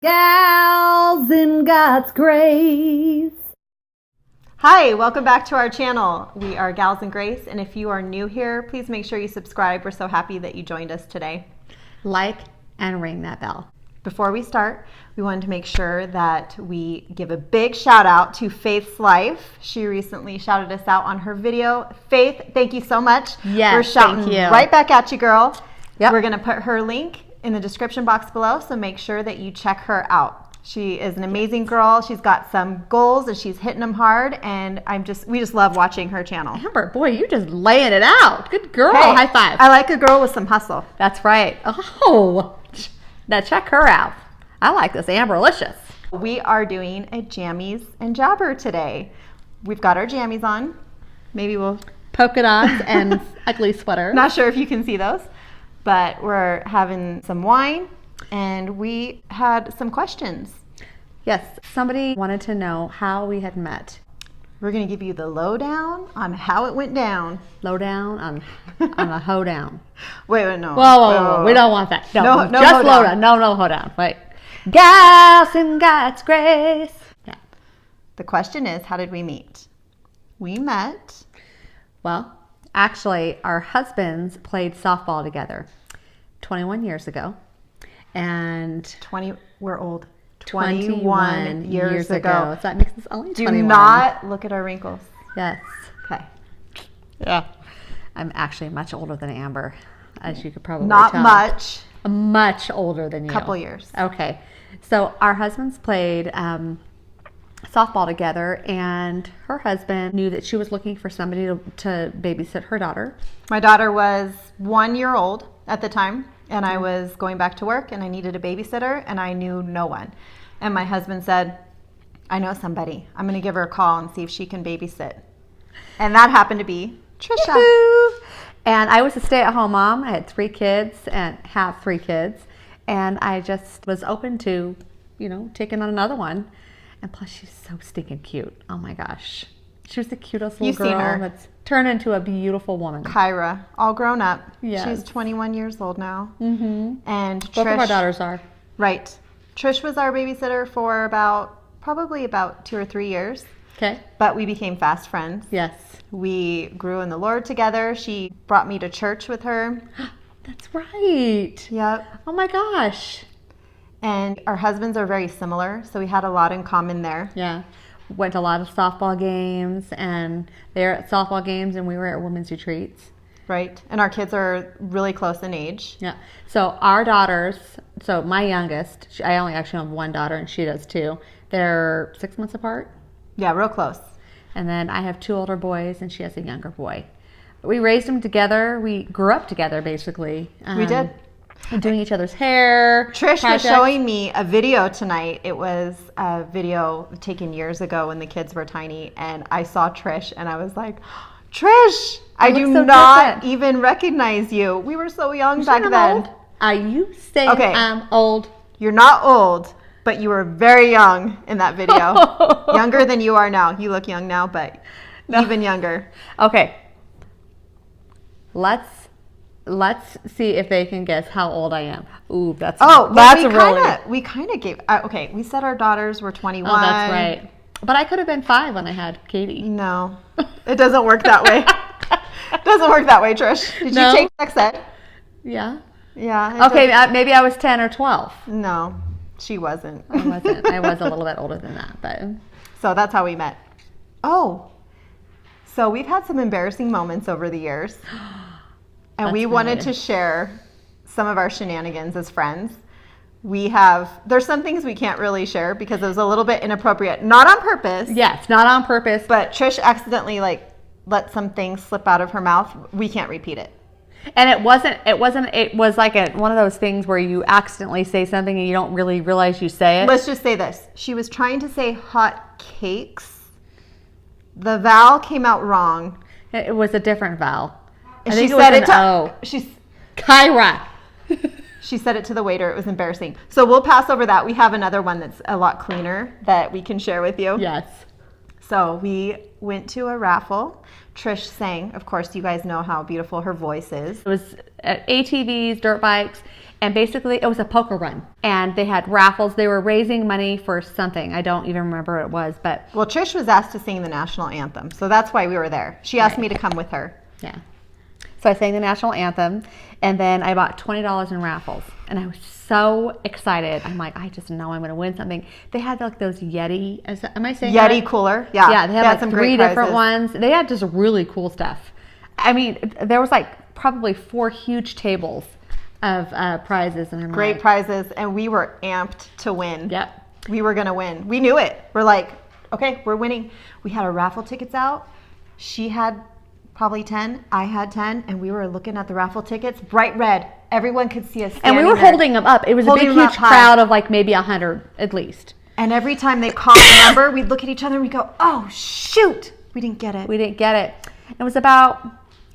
Gals in God's grace. Hi, welcome back to our channel. We are Gals in Grace, and if you are new here, please make sure you subscribe. We're so happy that you joined us today. Like and ring that bell. Before we start, we wanted to make sure that we give a big shout out to Faith's Life. She recently shouted us out on her video. Faith, thank you so much. Yes, we're shouting thank you. Right back at you, girl. Yep. We're going to put her link in the description box below, so make sure that you check her out. She is an amazing girl. She's got some goals and she's hitting them hard, and we just love watching her channel. Amber, boy, you just laying it out. Good girl. Hey, high five. I like a girl with some hustle. That's right. Oh, now check her out. I like this Amberlicious. We are doing a Jammies and Jabber today. We've got our jammies on. Maybe we'll Polka dots and ugly sweater. Not sure if you can see those, but we're having some wine and we had some questions. Yes, somebody wanted to know how we had met. We're going to give you the lowdown on how it went down. Lowdown on a hoedown. Wait, no. Whoa. We don't want that. No, no just hoedown. lowdown. No hoedown. Wait. Gals in God's grace. Yeah. The question is, how did we meet? We met. Well, actually, our husbands played softball together 21 years ago. And we're old. 21 years ago. So that makes us only 21. Do not look at our wrinkles. Yes. Okay. Yeah. I'm actually much older than Amber, as you could probably Not tell. much. Much older than you. Couple years. Okay. So our husbands played softball together, and her husband knew that she was looking for somebody to babysit her daughter. My daughter was 1 year old at the time, and I was going back to work, and I needed a babysitter, and I knew no one. And my husband said, I know somebody. I'm going to give her a call and see if she can babysit. And that happened to be Trisha. Woo-hoo! And I was a stay-at-home mom. I had 3 kids and have 3 kids. And I just was open to, taking on another one. And plus, she's so stinking cute. Oh my gosh. She was the cutest little girl. You've seen her. That's turned into a beautiful woman. Kyra, all grown up. Yes. She's 21 years old now. Mm-hmm. And Both Trish, of our daughters are. Right. Trish was our babysitter for probably about 2 or 3 years. Okay. But we became fast friends. Yes. We grew in the Lord together. She brought me to church with her. That's right. Yep. Oh my gosh. And our husbands are very similar, so we had a lot in common there. Yeah. Went to a lot of softball games, and they were at softball games, and we were at women's retreats. Right. And our kids are really close in age. Yeah. So our daughters, so my youngest, I only actually have one daughter, and she does too. They're 6 months apart. Yeah, real close. And then I have 2 older boys, and she has a younger boy. We raised them together. We grew up together, basically. We did. Doing each other's hair. Trish projects. was showing me a video tonight. It was a video taken years ago when the kids were tiny, and I saw Trish, and I was like, Trish, I do so not different. even recognize you. We were so young back then. Old? Are you saying Okay. I'm old? You're not old, but you were very young in that video. Younger than you are now. You look young now, but even younger. Okay. Let's see if they can guess how old I am. Ooh, that's We kind of gave. Okay, we said our daughters were 21. Oh, that's right. But I could have been 5 when I had Katie. No, it doesn't work that way. It doesn't work that way, Trish. Did you take sex ed? Yeah. Yeah. Okay, maybe I was 10 or 12. No, she wasn't. I wasn't. I was a little bit older than that, but. So that's how we met. Oh, so we've had some embarrassing moments over the years. And we wanted to share some of our shenanigans as friends. There's some things we can't really share because it was a little bit inappropriate. Not on purpose. Yes, not on purpose. But Trish accidentally let some things slip out of her mouth. We can't repeat it. And it was like one of those things where you accidentally say something and you don't really realize you say it. Let's just say this. She was trying to say hot cakes. The vowel came out wrong. It was a different vowel. And she said it to O. Kyra. She said it to the waiter. It was embarrassing. So we'll pass over that. We have another one that's a lot cleaner that we can share with you. Yes. So we went to a raffle. Trish sang. Of course, you guys know how beautiful her voice is. It was ATVs, dirt bikes, And basically, it was a poker run. And they had raffles. They were raising money for something. I don't even remember what it was, but... Well, Trish was asked to sing the national anthem, so that's why we were there. She asked me to come with her. Yeah. So I sang the national anthem, and then I bought $20 in raffles. And I was so excited. I'm like, I just know I'm going to win something. They had like those Yeti... Am I saying Yeti that? cooler? Yeah. Yeah, they had like some 3 great different prizes. ones. They had just really cool stuff. I mean, there was like probably 4 huge tables of prizes. And I'm Great like, prizes, and we were amped to win. Yep. We were going to win. We knew it. We're like, okay, we're winning. We had our raffle tickets out. She had probably 10. I had 10, and we were looking at the raffle tickets, bright red. Everyone could see us And we were standing there. holding them up. It was a Holding big, them up huge high. crowd of like maybe 100 at least. And every time they called the number, we'd look at each other and we'd go, oh, shoot. We didn't get it. We didn't get it. It was about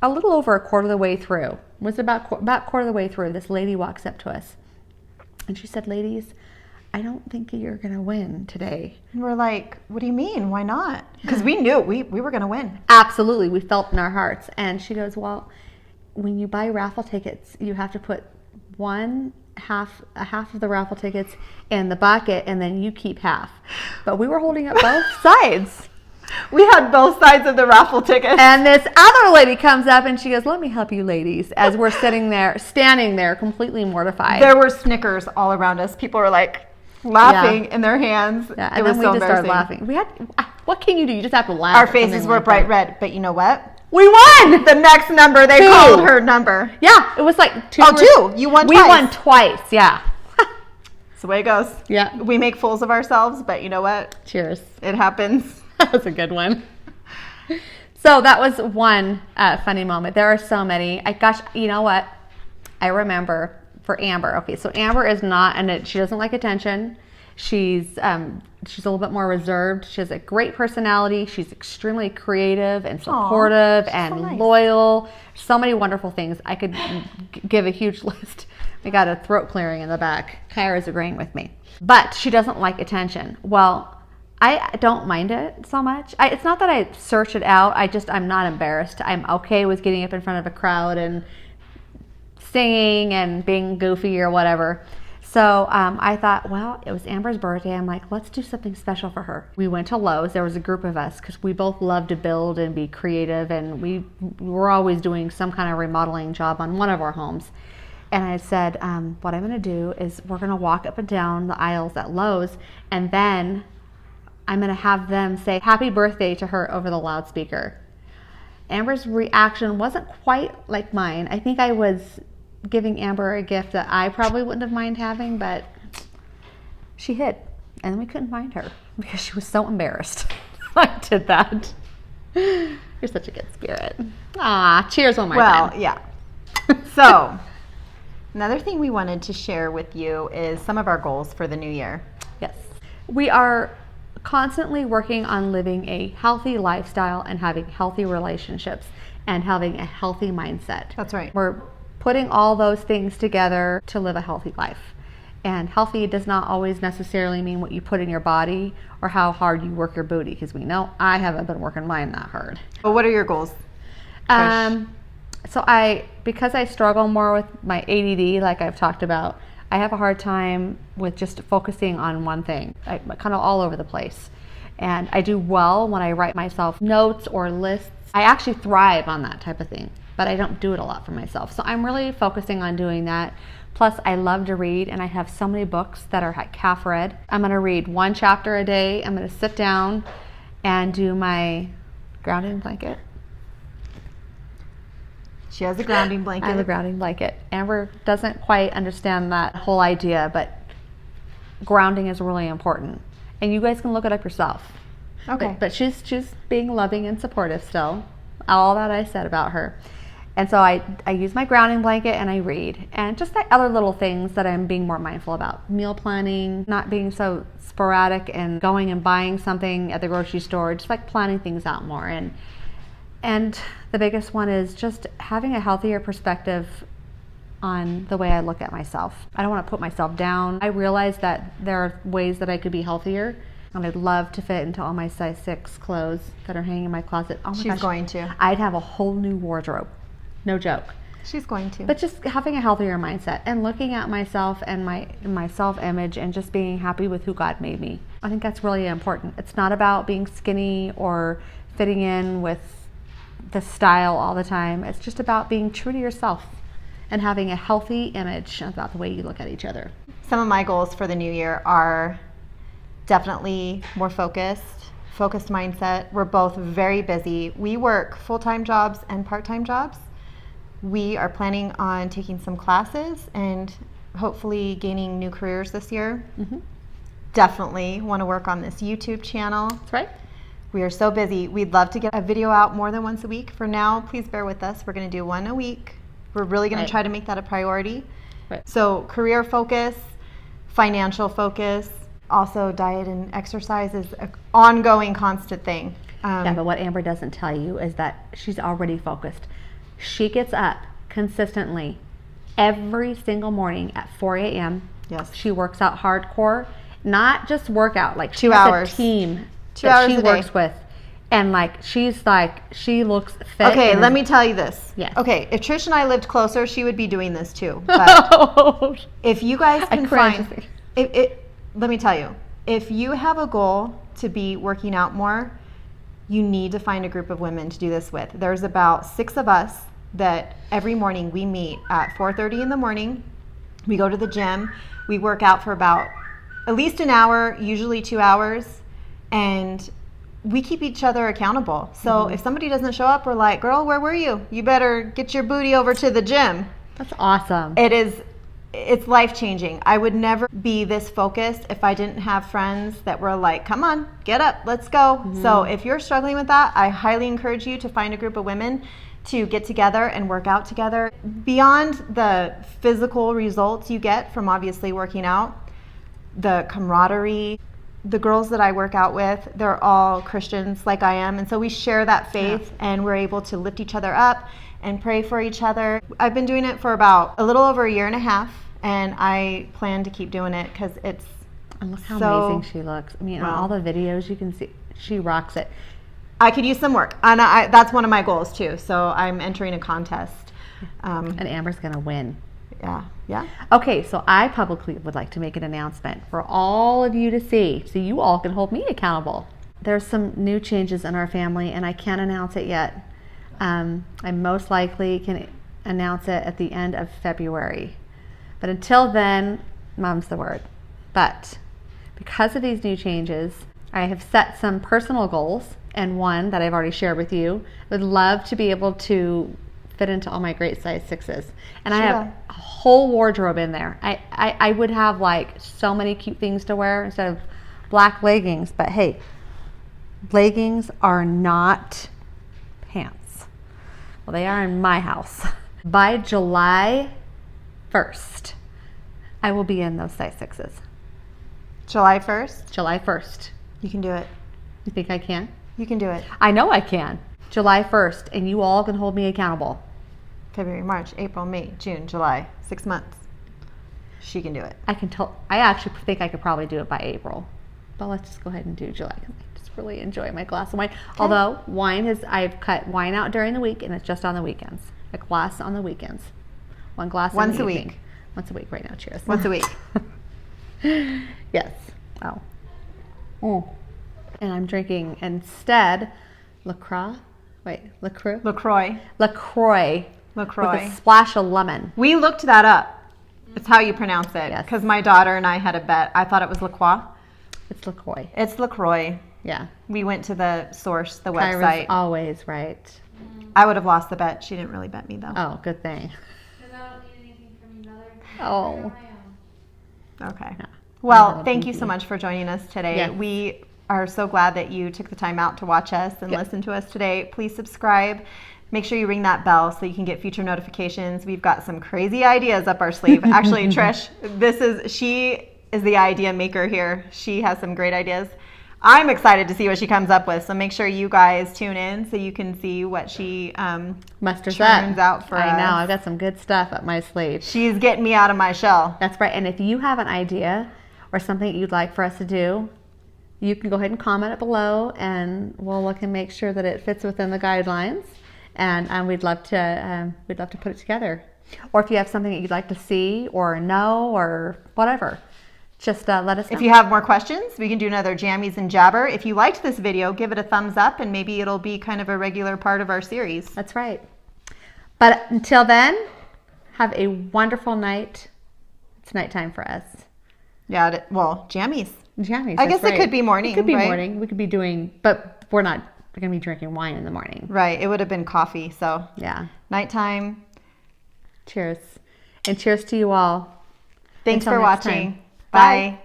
a little over a quarter of the way through. It was about quarter of the way through. This lady walks up to us, and she said, "Ladies, I don't think you're going to win today." And we're like, what do you mean? Why not? Because we knew we were going to win. Absolutely. We felt in our hearts. And she goes, well, when you buy raffle tickets, you have to put half of the raffle tickets in the bucket, and then you keep half. But we were holding up both sides. We had both sides of the raffle ticket. And this other lady comes up and she goes, let me help you ladies, as we're standing there completely mortified. There were Snickers all around us. People were like laughing in their hands. Yeah, it and was then so we just started embarrassing. laughing. What can you do? You just have to laugh. Our at something faces were like bright that. red. But you know what? We won! The next number, they 2. called her number. Yeah, it was like 2. Oh, 2. You won twice. We won twice, yeah. That's the way it goes. Yeah. We make fools of ourselves, but you know what? Cheers. It happens. That was a good one. So that was one funny moment. There are so many. Gosh, you know what? I remember for Amber. Okay, so Amber is not, and she doesn't like attention. She's a little bit more reserved. She has a great personality. She's extremely creative and supportive and so nice. loyal. So many wonderful things. I could give a huge list. We got a throat clearing in the back. Kyra's agreeing with me. But she doesn't like attention. Well, I don't mind it so much. It's not that I search it out. I'm not embarrassed. I'm okay with getting up in front of a crowd and singing and being goofy or whatever. So I thought, well, it was Amber's birthday. I'm like, let's do something special for her. We went to Lowe's. There was a group of us because we both love to build and be creative, and we were always doing some kind of remodeling job on one of our homes. And I said, what I'm going to do is we're going to walk up and down the aisles at Lowe's, and then I'm going to have them say happy birthday to her over the loudspeaker. Amber's reaction wasn't quite like mine. I think I was giving Amber a gift that I probably wouldn't have minded having, but she hid, and we couldn't find her because she was so embarrassed. I did that. You're such a good spirit. Ah, cheers one more time. Well, yeah. So, another thing we wanted to share with you is some of our goals for the new year. Yes. We are constantly working on living a healthy lifestyle and having healthy relationships and having a healthy mindset. That's right. We're putting all those things together to live a healthy life. And healthy does not always necessarily mean what you put in your body or how hard you work your booty, because we know I haven't been working mine that hard. But what are your goals? So because I struggle more with my ADD, like I've talked about, I have a hard time with just focusing on one thing. I'm kind of all over the place. And I do well when I write myself notes or lists. I actually thrive on that type of thing, but I don't do it a lot for myself. So I'm really focusing on doing that. Plus, I love to read, and I have so many books that are like half read. I'm going to read 1 chapter a day. I'm going to sit down and do my grounding blanket. She has a grounding blanket. I have a grounding blanket. Amber doesn't quite understand that whole idea, but grounding is really important. And you guys can look it up yourself. Okay. But she's being loving and supportive still. All that I said about her. And so I use my grounding blanket and I read. And just like other little things that I'm being more mindful about. Meal planning, not being so sporadic and going and buying something at the grocery store. Just like planning things out more. And the biggest one is just having a healthier perspective on the way I look at myself. I don't want to put myself down. I realize that there are ways that I could be healthier, and I'd love to fit into all my size 6 clothes that are hanging in my closet. Oh my She's gosh, going to. I'd have a whole new wardrobe. No joke. She's going to. But just having a healthier mindset and looking at myself and my self-image and just being happy with who God made me. I think that's really important. It's not about being skinny or fitting in with the style all the time. It's just about being true to yourself and having a healthy image about the way you look at each other. Some of my goals for the new year are definitely more focused mindset. We're both very busy. We work full-time jobs and part-time jobs. We are planning on taking some classes and hopefully gaining new careers this year. Mm-hmm. Definitely want to work on this YouTube channel. That's right. We are so busy. We'd love to get a video out more than once a week. For now, please bear with us. We're going to do one a week. We're really going to try to make that a priority. Right. So career focus, financial focus, also diet and exercise is an ongoing, constant thing. Yeah, but what Amber doesn't tell you is that she's already focused. She gets up consistently every single morning at 4 a.m. Yes. She works out hardcore, not just workout, like she 2 has hours. a team 2 that hours she a day. works with. And she looks fit. Okay, let me tell you this. Yes. Okay, if Trish and I lived closer, she would be doing this too. But if you guys can find, let me tell you, if you have a goal to be working out more, you need to find a group of women to do this with. There's about 6 of us that every morning we meet at 4:30 in the morning. We go to the gym. We work out for about at least an hour, usually 2 hours, and we keep each other accountable. So if somebody doesn't show up, we're like, girl, where were you? You better get your booty over to the gym. That's awesome. It's life-changing. I would never be this focused if I didn't have friends that were like, come on, get up, let's go. So if you're struggling with that, I highly encourage you to find a group of women to get together and work out together. Beyond the physical results you get from obviously working out, the camaraderie. The girls that I work out with, they're all Christians like I am, and so we share that faith, and we're able to lift each other up and pray for each other. I've been doing it for about a little over a year and a half, and I plan to keep doing it because it's And look how so amazing she looks. I mean, on all the videos you can see, she rocks it. I could use some work, and that's one of my goals too. So I'm entering a contest. And Amber's gonna win. Yeah. Okay, so I publicly would like to make an announcement for all of you to see, so you all can hold me accountable. There's some new changes in our family, and I can't announce it yet. I most likely can announce it at the end of February. But until then, mom's the word. But because of these new changes, I have set some personal goals, and one that I've already shared with you. I would love to be able to fit into all my great size 6s. And I have a whole wardrobe in there. I would have like so many cute things to wear instead of black leggings. But hey, leggings are not pants. Well, they are in my house. By July 1st, I will be in those size 6s. July 1st? July 1st. You can do it. You think I can? You can do it. I know I can. July 1st, and you all can hold me accountable. February, March, April, May, June, July. 6 months. She can do it. I actually think I could probably do it by April. But let's just go ahead and do July. I just really enjoy my glass of wine. Okay. Although I've cut wine out during the week, and it's just on the weekends. A glass on the weekends. One glass once a evening. week. Once a week right now. Cheers. Once a week. Yes. Oh. And I'm drinking instead LaCroix. LaCroix. LaCroix. With a splash of lemon. We looked that up. It's how you pronounce it. Yes. Because my daughter and I had a bet. I thought it was LaCroix. It's LaCroix. It's LaCroix. Yeah. We went to the source, the Kyra's website. Always right. I would have lost the bet. She didn't really bet me though. Oh, good thing. Because I don't need anything from you, Mother. Oh. Okay. Yeah. Well, thank you so much for joining us today. Yes. We are so glad that you took the time out to watch us and listen to us today. Please subscribe. Make sure you ring that bell so you can get future notifications. We've got some crazy ideas up our sleeve. Actually, Trish, she is the idea maker here. She has some great ideas. I'm excited to see what she comes up with. So make sure you guys tune in so you can see what she musters turns out for us. I know. I've got some good stuff up my sleeve. She's getting me out of my shell. That's right. And if you have an idea or something you'd like for us to do, you can go ahead and comment it below, and we'll look and make sure that it fits within the guidelines. and we'd love to put it together. Or if you have something that you'd like to see or know or whatever, just let us know. If you have more questions, we can do another Jammies and Jabber. If you liked this video, give it a thumbs up, and maybe it'll be kind of a regular part of our series. That's right. But until then, have a wonderful night. It's nighttime for us. Yeah, well, Jammies. Jammies. I guess it could be morning. It could be right? morning. We could be doing, but we're not going to be drinking wine in the morning. Right. It would have been coffee. So Yeah. nighttime. Cheers. And cheers to you all. Thanks Until for next watching. time. Bye. Bye.